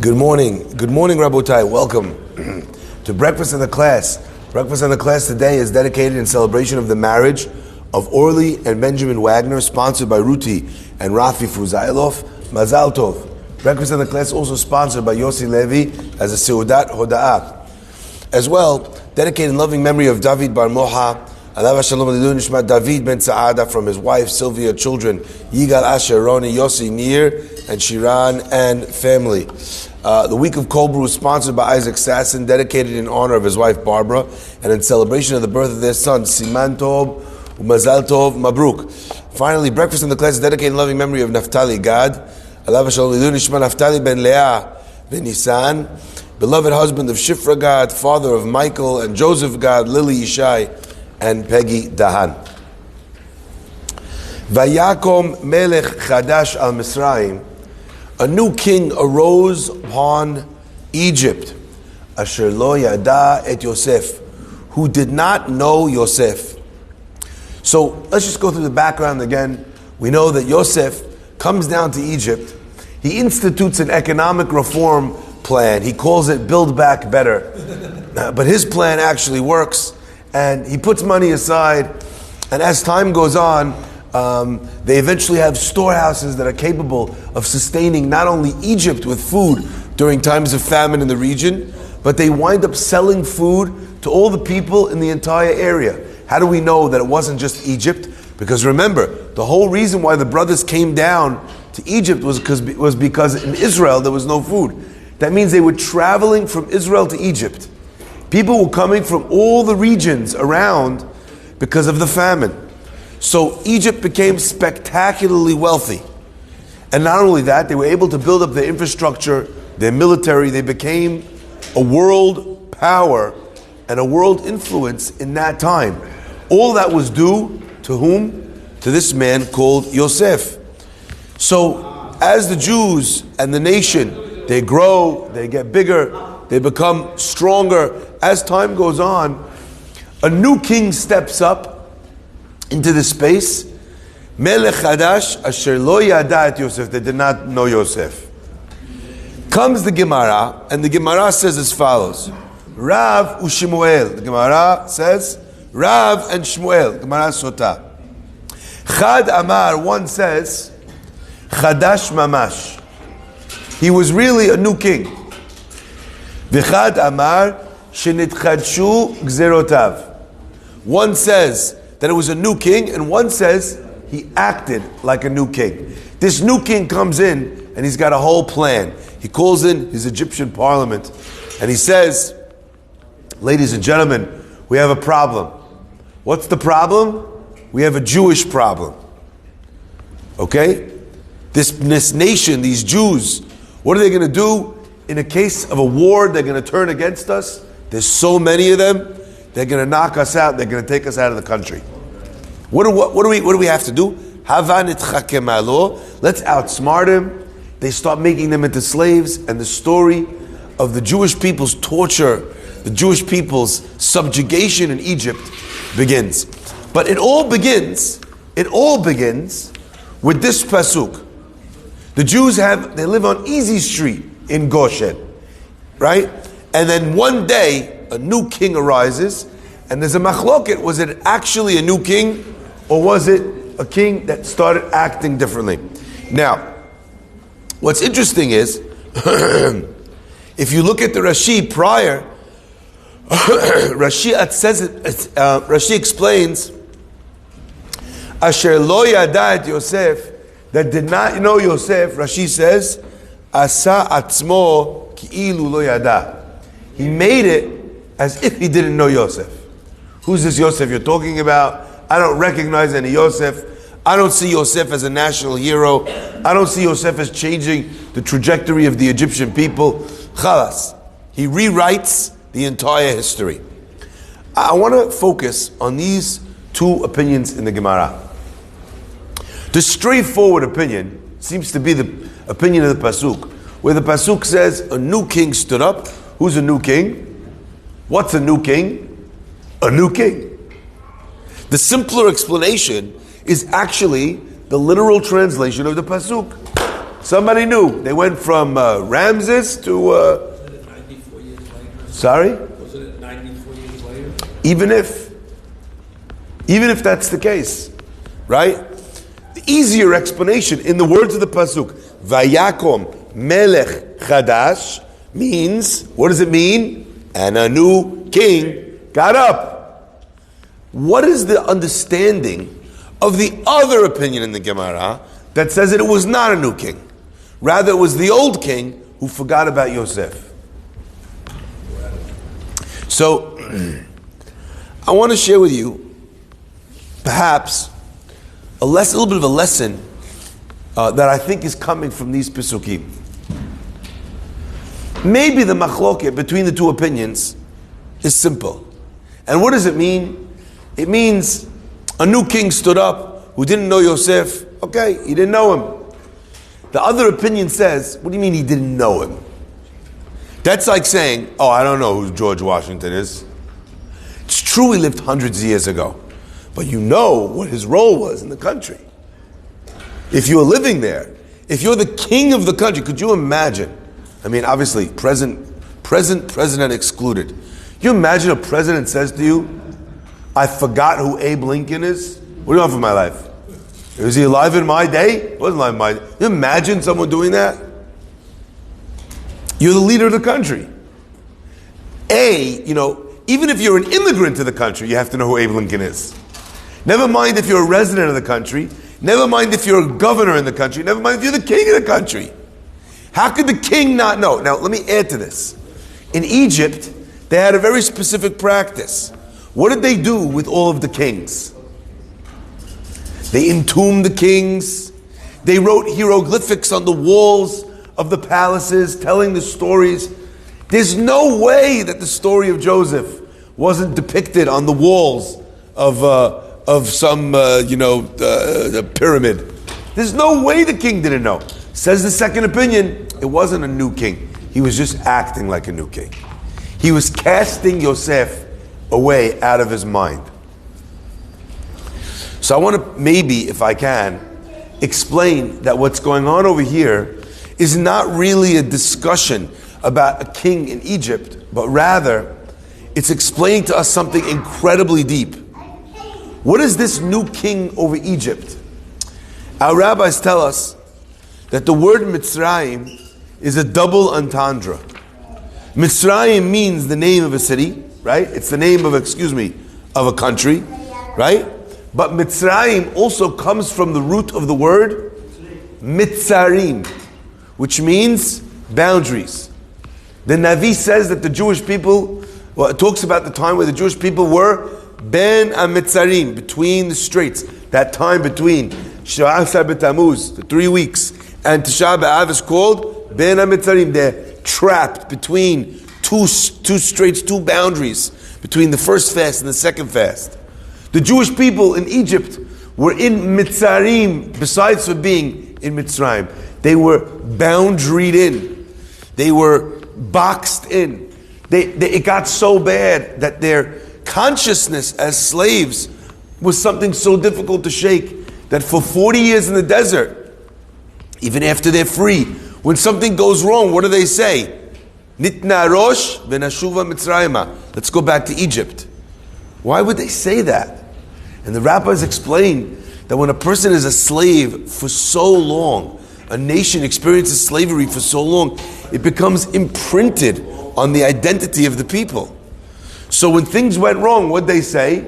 Good morning, Rabotai. Welcome to Breakfast in the Class. Breakfast in the Class today is dedicated in celebration of the marriage of Orly and Benjamin Wagner, sponsored by Ruti and Rafi Fuzailov. Mazal Tov. Breakfast in the Class also sponsored by Yossi Levi as a Seudat Hoda'ah. As well, dedicated in loving memory of David Bar Moha, Alav Shalom Alilu Nishmat David Ben Saada, from his wife Sylvia, children Yigal, Asher, Roni, Yossi, Nir, and Shiran, and family. The week of Kol Bru is sponsored by Isaac Sasson, dedicated in honor of his wife Barbara, and in celebration of the birth of their son Siman Tov, Mazal Tov, Mabruk. Finally, Breakfast in the Class is dedicated in loving memory of Naftali Gad, Alav Shalom Alilu Nishmat Naftali Ben Leah Ben Nisan, beloved husband of Shifra Gad, father of Michael and Joseph Gad, Lily Yishai, and Peggy Dahan. Vayakom Melech Chadash al Misraim, a new king arose upon Egypt, Asher lo yada et Yosef, who did not know Yosef. So let's just go through the background again. We know that Yosef comes down to Egypt. He institutes an economic reform plan. He calls it Build Back Better. But his plan actually works. And he puts money aside, and as time goes on, they eventually have storehouses that are capable of sustaining not only Egypt with food during times of famine in the region, but they wind up selling food to all the people in the entire area. How do we know that it wasn't just Egypt? Because remember, the whole reason why the brothers came down to Egypt was because in Israel there was no food. That means they were traveling from Israel to Egypt. People were coming from all the regions around because of the famine. So Egypt became spectacularly wealthy. And not only that, they were able to build up their infrastructure, their military. They became a world power and a world influence in that time. All that was due to whom? To this man called Yosef. So as the Jews and the nation, they grow, they get bigger, they become stronger. As time goes on, a new king steps up into the space. Melech Chadash Asher lo yada et Yosef. They did not know Yosef. Comes the Gemara, and the Gemara says as follows: Rav u'Shmuel. The Gemara says Rav and Shmuel. Gemara Sota. Chad Amar. One says Chadash Mamash. He was really a new king. V'chad Amar Shenitchadshu Gzerotav. One says that it was a new king, and one says he acted like a new king. This new king comes in, and he's got a whole plan. He calls in his Egyptian parliament, and he says, ladies and gentlemen, we have a problem. What's the problem? We have a Jewish problem. Okay? This nation, these Jews, what are they going to do? In a case of a war, they're going to turn against us. There's so many of them. They're going to knock us out. They're going to take us out of the country. What do we have to do? Let's outsmart him. They start making them into slaves, and the story of the Jewish people's torture, the Jewish people's subjugation in Egypt begins. But it all begins with this pasuk. The Jews they live on Easy Street in Goshen, right? And then one day, a new king arises, and there's a machloket. Was it actually a new king, or was it a king that started acting differently? Now, what's interesting is, if you look at the Rashi prior, Rashi explains, Asher lo yada et Yosef, that did not know Yosef. Rashi says, Asa atzmo ki'ilu lo yada. He made it as if he didn't know Yosef. Who's this Yosef you're talking about? I don't recognize any Yosef. I don't see Yosef as a national hero. I don't see Yosef as changing the trajectory of the Egyptian people. Chalas. He rewrites the entire history. I want to focus on these two opinions in the Gemara. The straightforward opinion seems to be the opinion of the pasuk, where the pasuk says a new king stood up. Who's a new king? What's a new king? A new king. The simpler explanation is actually the literal translation of the pasuk. Somebody new. They went from Ramses to... Wasn't it 94 years later? Sorry? Wasn't it 94 years later? Even if that's the case, right? The easier explanation, in the words of the Pasuk, Vayakom Melech Chadash, means, what does it mean? And a new king got up. What is the understanding of the other opinion in the Gemara that says that it was not a new king? Rather, it was the old king who forgot about Yosef. So, I want to share with you, perhaps, a little bit of a lesson that I think is coming from these Pesukim. Maybe the machloket between the two opinions is simple. And what does it mean? It means a new king stood up who didn't know Yosef. Okay, he didn't know him. The other opinion says, what do you mean he didn't know him? That's like saying, oh, I don't know who George Washington is. It's true he lived hundreds of years ago, but you know what his role was in the country. If you were living there, if you're the king of the country, could you imagine? I mean, obviously, president excluded. You imagine a president says to you, I forgot who Abe Lincoln is? What do you want for my life? Was he alive in my day? Wasn't alive in my day. You imagine someone doing that? You're the leader of the country. Even if you're an immigrant to the country, you have to know who Abe Lincoln is. Never mind if you're a resident of the country. Never mind if you're a governor in the country. Never mind if you're the king of the country. How could the king not know? Now, let me add to this. In Egypt, they had a very specific practice. What did they do with all of the kings? They entombed the kings. They wrote hieroglyphics on the walls of the palaces, telling the stories. There's no way that the story of Joseph wasn't depicted on the walls of some pyramid. There's no way the king didn't know. Says the second opinion, it wasn't a new king. He was just acting like a new king. He was casting Yosef away out of his mind. So I want to maybe, if I can, explain that what's going on over here is not really a discussion about a king in Egypt, but rather it's explaining to us something incredibly deep. What is this new king over Egypt? Our rabbis tell us that the word Mitzrayim is a double entendre. Mitzrayim means the name of a city, right? It's the name of a country, right? But Mitzrayim also comes from the root of the word Mitzarim, which means boundaries. The Navi says that the Jewish people, it talks about the time where the Jewish people were Ben HaMitzarim, between the straits. That time between Sha'asar B'Tammuz, the 3 weeks, and Tisha B'Av is called Ben HaMitzarim. They're trapped between two straits, two boundaries, between the first fast and the second fast. The Jewish people in Egypt were in Mitzarim, besides for being in Mitzrayim. They were boundaried in. They were boxed in. It got so bad that their consciousness as slaves was something so difficult to shake that for 40 years in the desert, even after they're free, when something goes wrong, what do they say? Nitna rosh v'nashuva Mitzrayima. Let's go back to Egypt. Why would they say that? And the rabbis explain that when a person is a slave for so long, a nation experiences slavery for so long, it becomes imprinted on the identity of the people. So when things went wrong, what'd they say?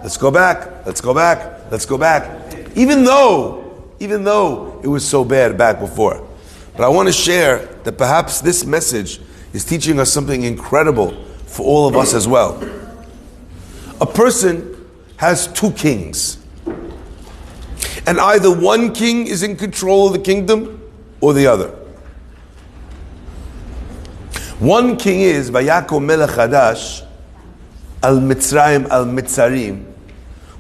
Let's go back, let's go back, let's go back. Even though it was so bad back before. But I want to share that perhaps this message is teaching us something incredible for all of us as well. A person has two kings. And either one king is in control of the kingdom or the other. One king is Vayakom Melech Chadash al Mitzrayim al Mitzarim.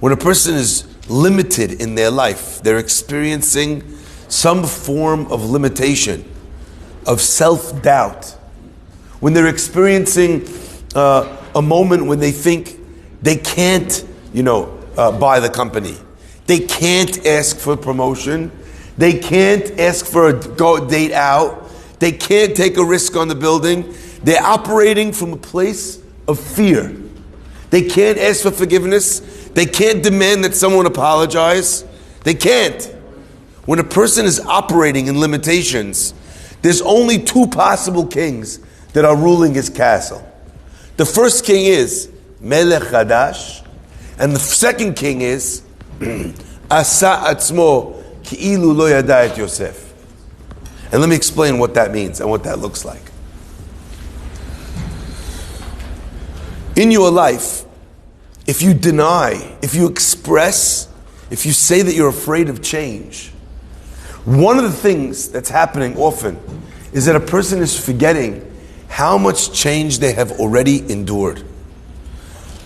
When a person is limited in their life, they're experiencing some form of limitation, of self-doubt. When they're experiencing a moment when they think they can't, buy the company. They can't ask for promotion. They can't ask for a date out. They can't take a risk on the building. They're operating from a place of fear. They can't ask for forgiveness. They can't demand that someone apologize. They can't. When a person is operating in limitations, there's only two possible kings that are ruling his castle. The first king is Melech Chadash, and the second king is Asa Atzmo Ki'ilu Lo Yada Et Yosef. And let me explain what that means and what that looks like. In your life, if you deny, if you express, if you say that you're afraid of change, one of the things that's happening often is that a person is forgetting how much change they have already endured.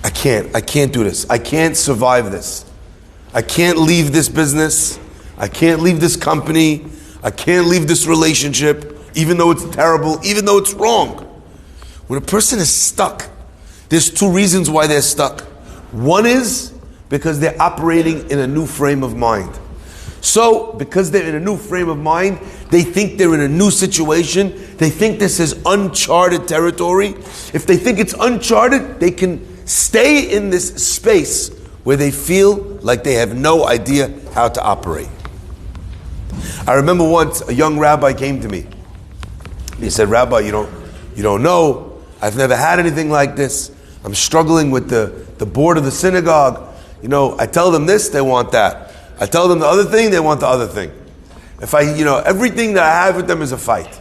I can't do this. I can't survive this. I can't leave this business. I can't leave this company. I can't leave this relationship, even though it's terrible, even though it's wrong. When a person is stuck, there's two reasons why they're stuck. One is because they're operating in a new frame of mind. So, because they're in a new frame of mind, they think they're in a new situation. They think this is uncharted territory. If they think it's uncharted, they can stay in this space where they feel like they have no idea how to operate. I remember once a young rabbi came to me. He said, "Rabbi, you don't know. I've never had anything like this. I'm struggling with the board of the synagogue. I tell them this, they want that. I tell them the other thing, they want the other thing. Everything that I have with them is a fight."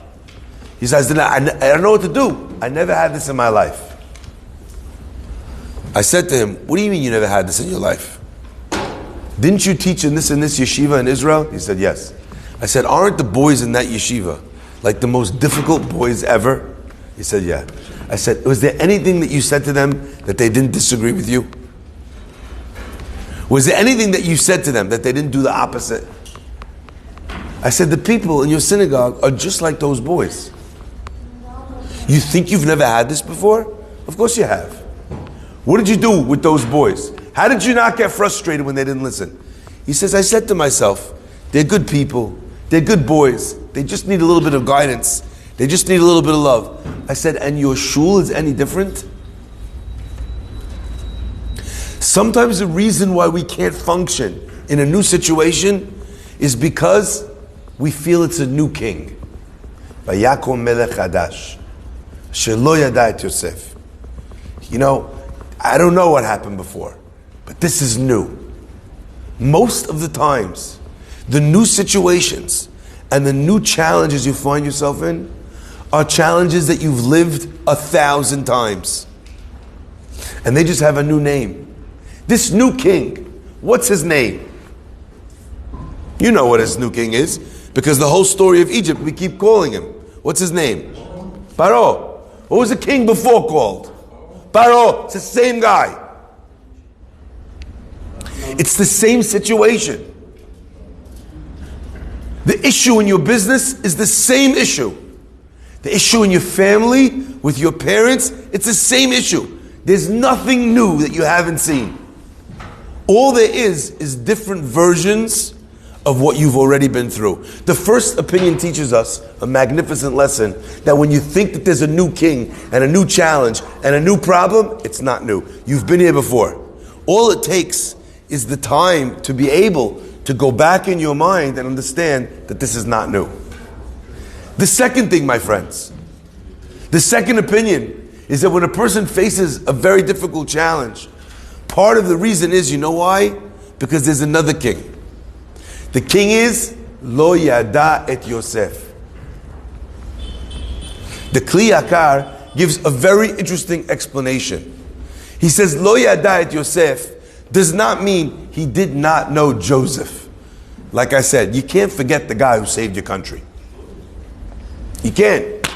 He says, I don't know what to do. I never had this in my life. I said to him, "What do you mean you never had this in your life? Didn't you teach in this yeshiva in Israel?" He said, "Yes." I said, "Aren't the boys in that yeshiva like the most difficult boys ever?" He said, "Yeah." I said, "Was there anything that you said to them that they didn't disagree with you? Was there anything that you said to them that they didn't do the opposite?" I said, "The people in your synagogue are just like those boys. You think you've never had this before? Of course you have. What did you do with those boys? How did you not get frustrated when they didn't listen?" He says, "I said to myself, they're good people. They're good boys. They just need a little bit of guidance. They just need a little bit of love." I said, "And your shul is any different?" Sometimes the reason why we can't function in a new situation is because we feel it's a new king. Vayakom melech chadash, shelo yada et Yosef. I don't know what happened before, but this is new. Most of the times, the new situations and the new challenges you find yourself in are challenges that you've lived 1,000 times. And they just have a new name. This new king, what's his name? You know what his new king is, because the whole story of Egypt, we keep calling him. What's his name? Paro. What was the king before called? Paro. It's the same guy. It's the same situation. The issue in your business is the same issue. The issue in your family, with your parents, it's the same issue. There's nothing new that you haven't seen. All there is different versions of what you've already been through. The first opinion teaches us a magnificent lesson that when you think that there's a new king and a new challenge and a new problem, it's not new. You've been here before. All it takes is the time to be able to go back in your mind and understand that this is not new. The second thing, my friends, the second opinion is that when a person faces a very difficult challenge, part of the reason is, you know why? Because there's another king. The king is Lo Yada Et Yosef. The Kli Yakar gives a very interesting explanation. He says Lo Yada Et Yosef does not mean he did not know Joseph. Like I said, you can't forget the guy who saved your country. You can't.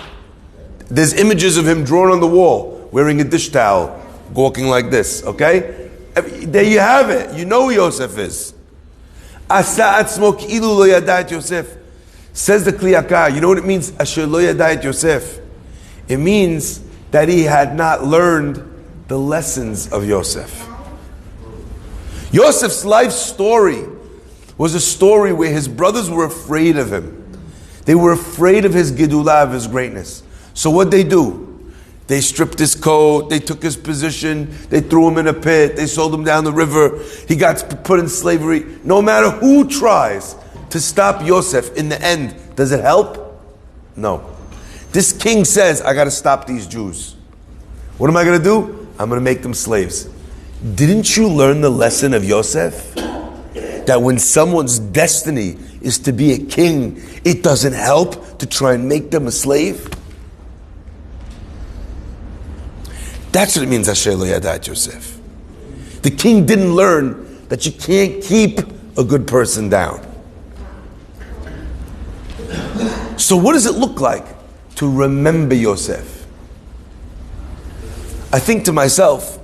There's images of him drawn on the wall, wearing a dish towel, walking like this, okay? There you have it. You know who Yosef is. Asa atzmo ki'ilu lo yada et Yosef. Says the Kli Yakar, you know what it means? Asher lo yada et Yosef. It means that he had not learned the lessons of Yosef. Yosef's life story was a story where his brothers were afraid of him. They were afraid of his gedulah, of his greatness. So what they do? They stripped his coat, they took his position, they threw him in a pit, they sold him down the river, he got put in slavery. No matter who tries to stop Yosef, in the end, does it help? No. This king says, I got to stop these Jews. What am I going to do? I'm going to make them slaves. Didn't you learn the lesson of Yosef? That when someone's destiny is to be a king, it doesn't help to try and make them a slave? That's what it means, Asher lo yada et Yosef. The king didn't learn that you can't keep a good person down. So what does it look like to remember Yosef? I think to myself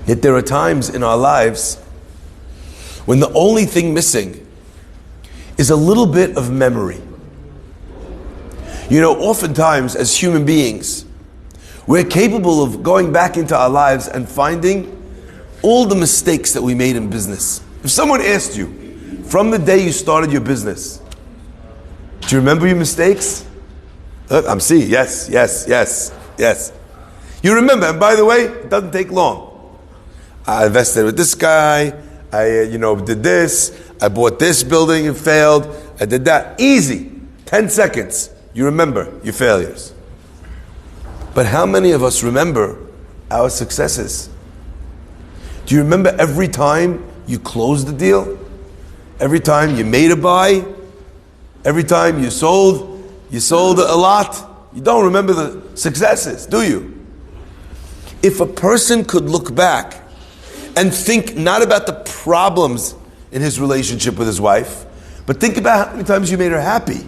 that there are times in our lives when the only thing missing is a little bit of memory. You know, oftentimes as human beings, we're capable of going back into our lives and finding all the mistakes that we made in business. If someone asked you, from the day you started your business, do you remember your mistakes? Look, I'm seeing, yes. You remember, and by the way, it doesn't take long. I invested with this guy, I did this, I bought this building and failed, I did that. Easy, 10 seconds. You remember your failures. But how many of us remember our successes? Do you remember every time you closed the deal? Every time you made a buy? Every time you sold a lot? You don't remember the successes, do you? If a person could look back and think not about the problems in his relationship with his wife, but think about how many times you made her happy.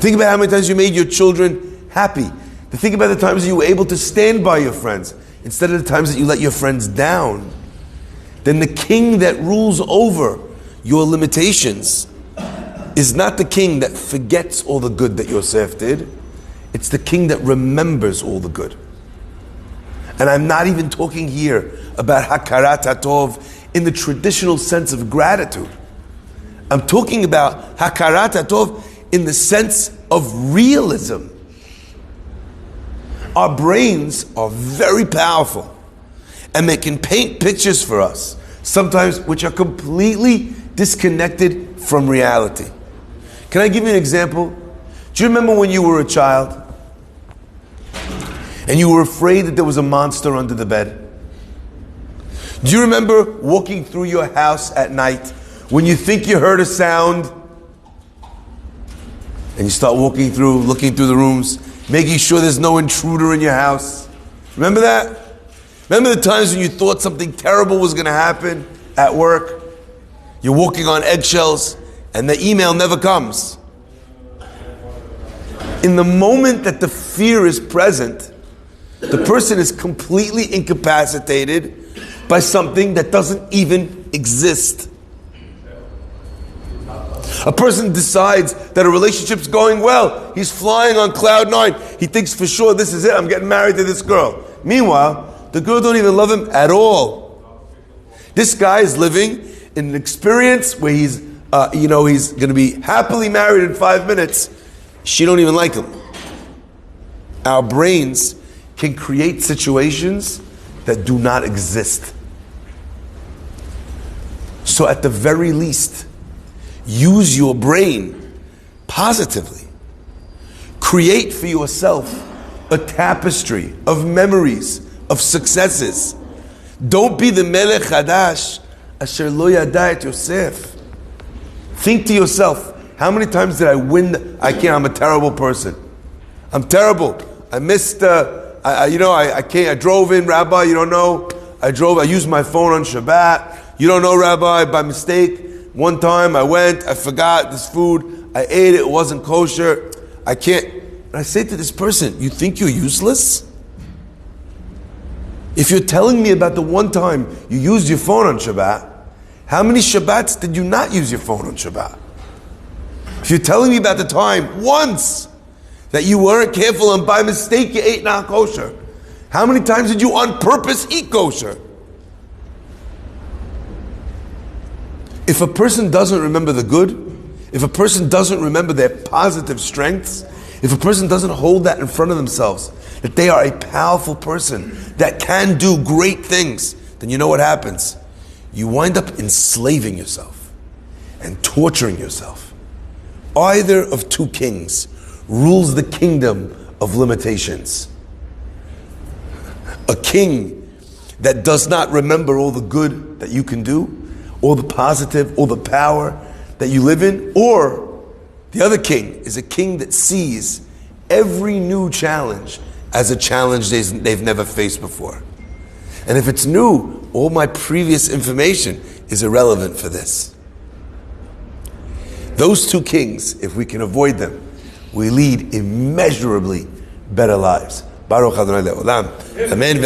Think about how many times you made your children happy. Think about the times you were able to stand by your friends instead of the times that you let your friends down. Then the king that rules over your limitations is not the king that forgets all the good that Yosef did. It's the king that remembers all the good. And I'm not even talking here about hakarat hatov in the traditional sense of gratitude. I'm talking about hakarat hatov in the sense of realism. Our brains are very powerful, and they can paint pictures for us, sometimes which are completely disconnected from reality. Can I give you an example? Do you remember when you were a child and you were afraid that there was a monster under the bed? Do you remember walking through your house at night when you think you heard a sound and you start walking through, looking through the rooms, making sure there's no intruder in your house? Remember that? Remember the times when you thought something terrible was going to happen at work? You're walking on eggshells and the email never comes. In the moment that the fear is present, the person is completely incapacitated by something that doesn't even exist. A person decides that a relationship's going well. He's flying on cloud 9. He thinks for sure, this is it, I'm getting married to this girl. Meanwhile, the girl don't even love him at all. This guy is living in an experience where he's going to be happily married in 5 minutes. She don't even like him. Our brains can create situations that do not exist. So at the very least, use your brain positively. Create for yourself a tapestry of memories, of successes. Don't be the melech hadash asher lo yada et Yosef. Think to yourself, how many times did I win? I'm a terrible person. I'm terrible. I missed, I drove in, Rabbi, you don't know. I used my phone on Shabbat. You don't know, Rabbi, by mistake. One time I forgot this food. I ate it wasn't kosher. I can't. And I say to this person, you think you're useless? If you're telling me about the one time you used your phone on Shabbat, how many Shabbats did you not use your phone on Shabbat? If you're telling me about the time once that you weren't careful and by mistake you ate not kosher, how many times did you on purpose eat kosher? If a person doesn't remember the good, if a person doesn't remember their positive strengths, if a person doesn't hold that in front of themselves, that they are a powerful person that can do great things, then you know what happens? You wind up enslaving yourself and torturing yourself. Either of two kings rules the kingdom of limitations. A king that does not remember all the good that you can do, all the positive, all the power that you live in, or the other king is a king that sees every new challenge as a challenge they've never faced before. And if it's new, all my previous information is irrelevant for this. Those two kings, if we can avoid them, we lead immeasurably better lives. Baruch Adonai Le'olam. Amen.